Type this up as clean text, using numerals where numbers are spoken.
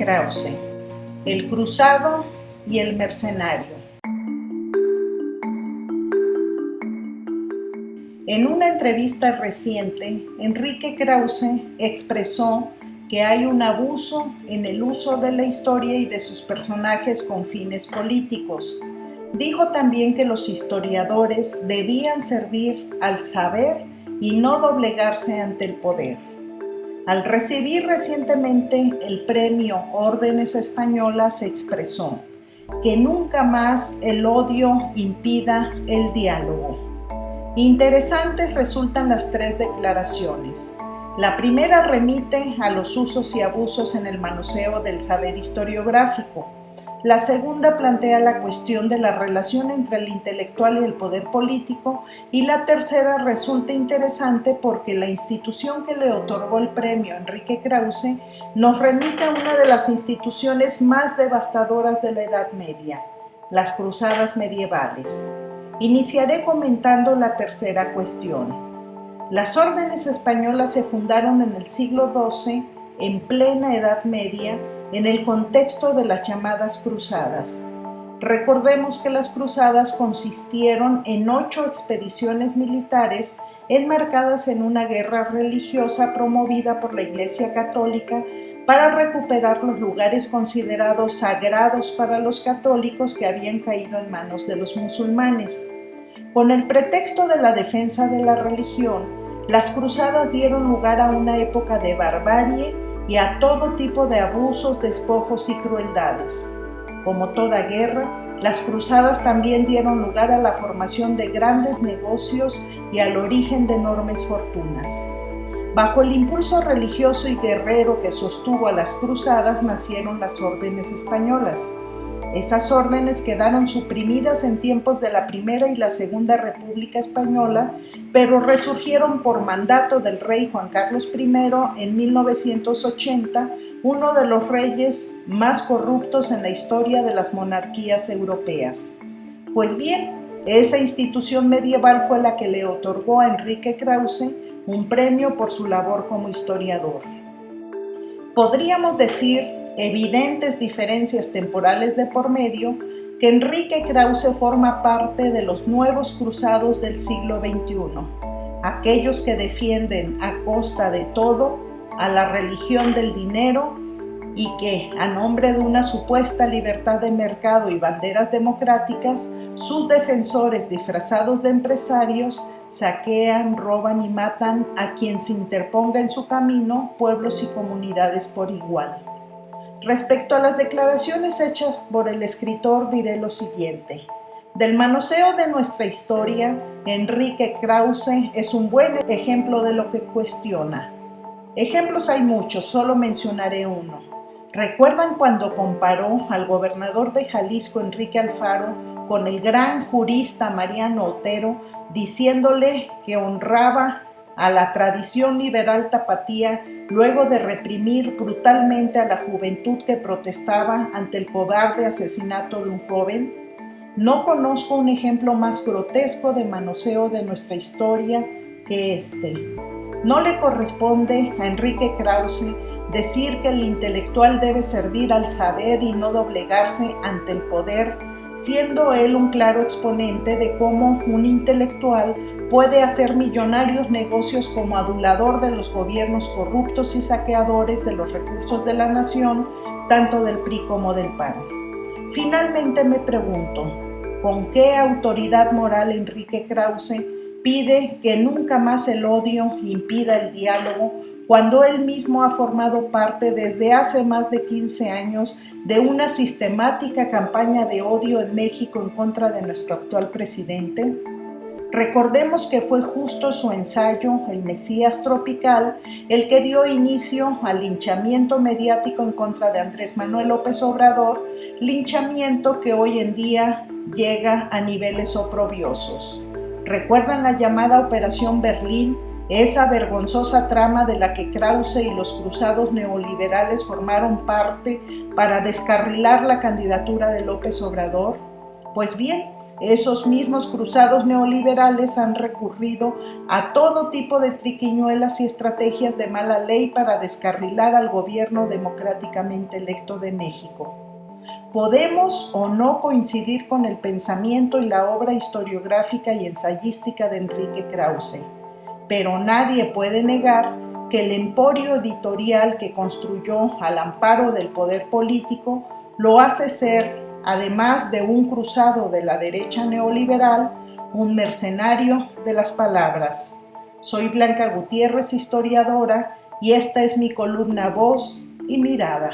Krause, el cruzado y el mercenario. En una entrevista reciente, Enrique Krause expresó que hay un abuso en el uso de la historia y de sus personajes con fines políticos. Dijo también que los historiadores debían servir al saber y no doblegarse ante el poder. Al recibir recientemente el premio Órdenes Españolas, expresó que nunca más el odio impida el diálogo. Interesantes resultan las tres declaraciones. La primera remite a los usos y abusos en el manoseo del saber historiográfico. La segunda plantea la cuestión de la relación entre el intelectual y el poder político, y la tercera resulta interesante porque la institución que le otorgó el premio a Enrique Krause nos remite a una de las instituciones más devastadoras de la Edad Media, las cruzadas medievales. Iniciaré comentando la tercera cuestión. Las órdenes españolas se fundaron en el siglo XII, en plena Edad Media, en el contexto de las llamadas cruzadas. Recordemos que las cruzadas consistieron en 8 expediciones militares enmarcadas en una guerra religiosa promovida por la Iglesia Católica para recuperar los lugares considerados sagrados para los católicos que habían caído en manos de los musulmanes. Con el pretexto de la defensa de la religión, las cruzadas dieron lugar a una época de barbarie y a todo tipo de abusos, despojos y crueldades. Como toda guerra, las cruzadas también dieron lugar a la formación de grandes negocios y al origen de enormes fortunas. Bajo el impulso religioso y guerrero que sostuvo a las cruzadas nacieron las órdenes españolas. Esas órdenes quedaron suprimidas en tiempos de la Primera y la Segunda República Española, pero resurgieron por mandato del rey Juan Carlos I en 1980, uno de los reyes más corruptos en la historia de las monarquías europeas. Pues bien, esa institución medieval fue la que le otorgó a Enrique Krause un premio por su labor como historiador. Podríamos decir, evidentes diferencias temporales de por medio, que Enrique Krause forma parte de los nuevos cruzados del siglo XXI, aquellos que defienden a costa de todo a la religión del dinero y que, a nombre de una supuesta libertad de mercado y banderas democráticas, sus defensores disfrazados de empresarios saquean, roban y matan a quien se interponga en su camino, pueblos y comunidades por igual. Respecto a las declaraciones hechas por el escritor, diré lo siguiente. Del manoseo de nuestra historia, Enrique Krause es un buen ejemplo de lo que cuestiona. Ejemplos hay muchos, solo mencionaré uno. ¿Recuerdan cuando comparó al gobernador de Jalisco, Enrique Alfaro, con el gran jurista Mariano Otero, diciéndole que honraba a la tradición liberal tapatía luego de reprimir brutalmente a la juventud que protestaba ante el cobarde asesinato de un joven? No conozco un ejemplo más grotesco de manoseo de nuestra historia que este. No le corresponde a Enrique Krause decir que el intelectual debe servir al saber y no doblegarse ante el poder, siendo él un claro exponente de cómo un intelectual puede hacer millonarios negocios como adulador de los gobiernos corruptos y saqueadores de los recursos de la nación, tanto del PRI como del PAN. Finalmente me pregunto, ¿con qué autoridad moral Enrique Krause pide que nunca más el odio impida el diálogo cuando él mismo ha formado parte desde hace más de 15 años de una sistemática campaña de odio en México en contra de nuestro actual presidente? Recordemos que fue justo su ensayo, El Mesías Tropical, el que dio inicio al linchamiento mediático en contra de Andrés Manuel López Obrador, linchamiento que hoy en día llega a niveles oprobiosos. ¿Recuerdan la llamada Operación Berlín? Esa vergonzosa trama de la que Krause y los cruzados neoliberales formaron parte para descarrilar la candidatura de López Obrador. Pues bien, Esos mismos cruzados neoliberales han recurrido a todo tipo de triquiñuelas y estrategias de mala ley para descarrilar al gobierno democráticamente electo de México. Podemos o no coincidir con el pensamiento y la obra historiográfica y ensayística de Enrique Krause, pero nadie puede negar que el emporio editorial que construyó al amparo del poder político lo hace ser, además de un cruzado de la derecha neoliberal, un mercenario de las palabras. Soy Blanca Gutiérrez, historiadora, y esta es mi columna Voz y Mirada.